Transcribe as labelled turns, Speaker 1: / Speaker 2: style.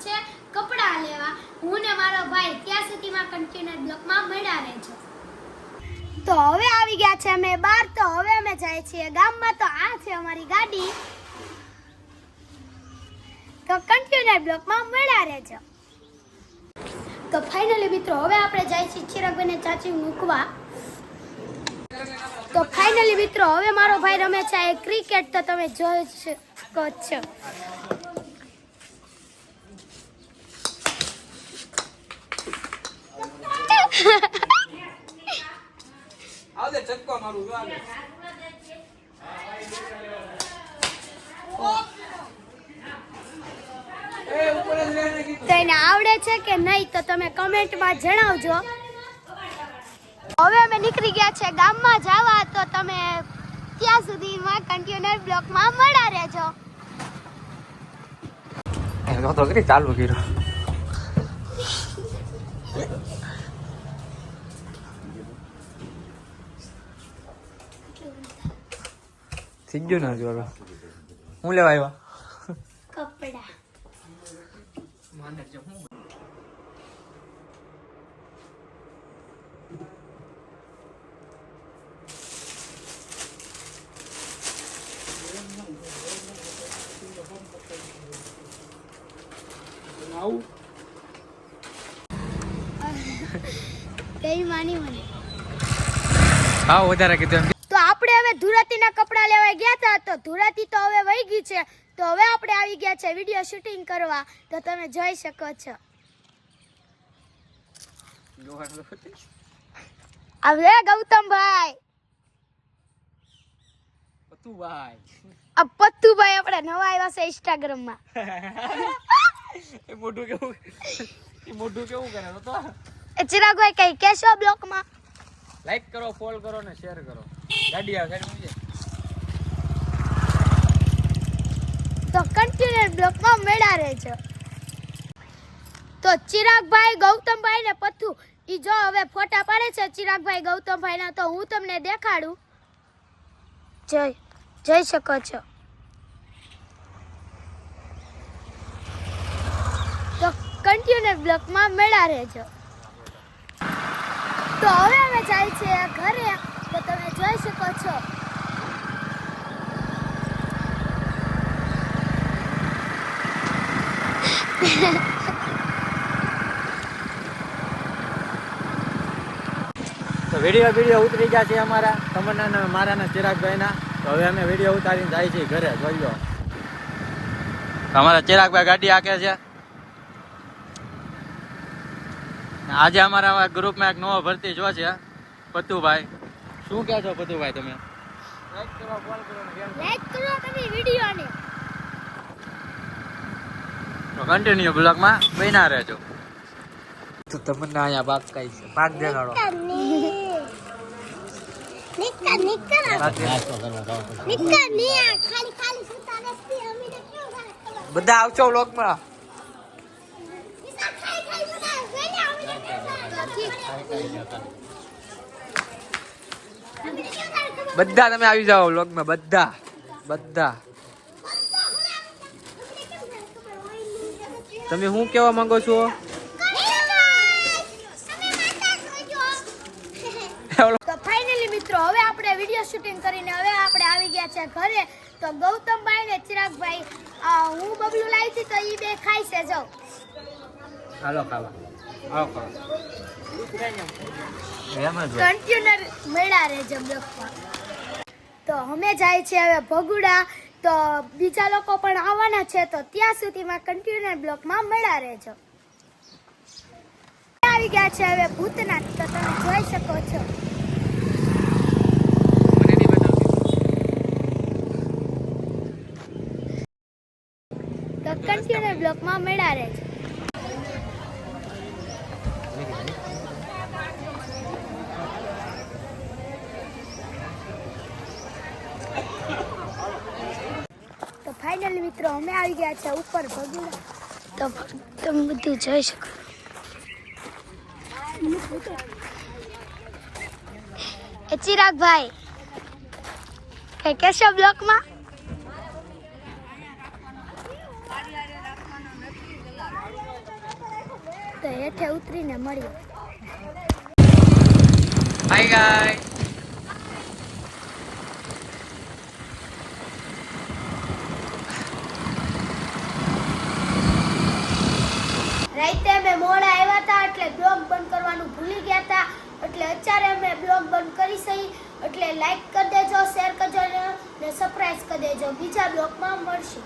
Speaker 1: છે કપડા લેવા. હું ને મારો ભાઈ ત્યાં સુધીમાં કન્ટેનર બ્લોકમાં મળ્યા રહેજો. તો હવે આવી ગયા છે અમે બહાર. તો હવે અમે જાય છીએ ગામમાં. તો આ છે અમારી ગાડી. તો કન્ટેનર બ્લોકમાં મળ્યા રહેજો. તો ફાઇનલી મિત્રો હવે આપણે જાય છીએ ચિરાગભાઈને ચાચી મૂકવા. તો ફાઇનલી મિત્રો હવે મારો ભાઈ રમે છે ક્રિકેટ. તો તમે જોઈ શકો છો.
Speaker 2: આવદે ચક્કો મારું જો આવે.
Speaker 1: તો એને આવડે છે કે નહીં તો તમે કમેન્ટમાં જણાવજો. હવે અમે નીકળી ગયા છે ગામમાં જવા. તો તમે ત્યાં સુધીમાં કન્ટેનર બ્લોકમાં મળ્યા રહેજો.
Speaker 2: તો કરી ચાલુ કર્યો. થઈ ગયું ને હજુ હવે હું લેવા આવ્યા
Speaker 1: કપડા. કઈ માની મને
Speaker 2: હા વધારે કીધું.
Speaker 1: તો આપણે હવે ધુરાતીના કપડા લેવા ગયા હતા. તો ધુરાતી તો હવે વહી ગઈ છે. તો હવે આપણે આવી ગયા છે વિડિયો શૂટિંગ કરવા. તો તમે જોઈ શકો છો. હવે ગૌતમભાઈ આ પત્તુભાઈ આપણે નવા આવ્યા છે ઇન્સ્ટાગ્રામ માં.
Speaker 2: એ મોઢું કેવું કરે તો
Speaker 1: એ ચિરાગભાઈ કઈ કેશો બ્લોક માં
Speaker 2: લાઈક કરો, ફોલો કરો ને શેર કરો. ગાડી આવે ગાડી મૂકે.
Speaker 1: તો કન્ટેનર બ્લોક માં મેળા રહેજો. તો ચિરાગભાઈ, ગૌતમભાઈ ને પત્તુ ઈ જો હવે ફોટા પાડે છે ચિરાગભાઈ ગૌતમભાઈ ના. તો હું તમને દેખાડું. જોઈ શકો છો. તો કન્ટેનર બ્લોક માં મેળા રહેજો. તો હવે અમે જાય છે ઘરે. તો તમે જોઈ શકો છો.
Speaker 2: તો વિડીયો ઉતરી ગયા છે અમારા તમન્ના મારા ને ચિરાગભાઈના. તો હવે અમે વિડીયો ઉતારીને જાય છીએ ઘરે. જોઈ લો અમારા ચિરાગભાઈ ગાડી હાકે છે. આજે અમારા ગ્રુપમાં એક નવો ભરતી જો છે પતુભાઈ. શું કહો છો પતુભાઈ તમે? લાઈક કરો, ફોલો કરો ને
Speaker 1: લાઈક કરો તમે વિડીયોને.
Speaker 2: તો કન્ટિન્યુ બ્લોગમાં બન્યા રહેજો. તો તમને અહીંયા પાક કઈ છે પાક દેખાડો. બધા આવજો વ્લોગમાં. બધા તમે આવી જાઓ વ્લોગમાં. બધા તમે શું કહેવા માંગો છો?
Speaker 1: તો ફાઇનલી મિત્રો હવે આપણે વિડિયો શૂટિંગ કરીને હવે આપણે આવી ગયા છે ઘરે. તો ગૌતમભાઈ ને ચિરાગભાઈ હું બબલું લાવી હતી તો ઈ બે ખાઈ છે. જો
Speaker 2: હાલો ખાવા આવો ખાવા.
Speaker 1: કન્ટેનર મેળા રહેજો બ્લોકમાં. તો અમે જાય છે હવે ભગુડા. તો બીજા લોકો પણ આવવાના છે. તો ત્યાં સુધીમાં કન્ટેનર બ્લોકમાં મેળા રહેજો. આવી ગયા છે હવે ભૂતનાથ. તો તમે જોઈ શકો છો. તો કન્ટેનર બ્લોકમાં મેળા રહેજો. તો ફાઇનલી મિત્રો અમે આવી ગયા છે ઉપર ભગુડા. તો તમે બધું જોઈ શકો. એ ચિરાગભાઈ કઈ કેશો બ્લોકમાં? તો હેઠે ઉતરીને મળીએ.
Speaker 2: હાય ગાય.
Speaker 1: રાતે અમે મોડા આવ્યા હતા એટલે બ્લોગ બંધ કરવાનું ભૂલી ગયા હતા, એટલે અત્યારે અમે બ્લોગ બંધ કરી સહી. એટલે લાઈક કરી દેજો, શેર કરજો ને સબસ્ક્રાઇબ કરી દેજો. બીજા બ્લોગમાં મળશું.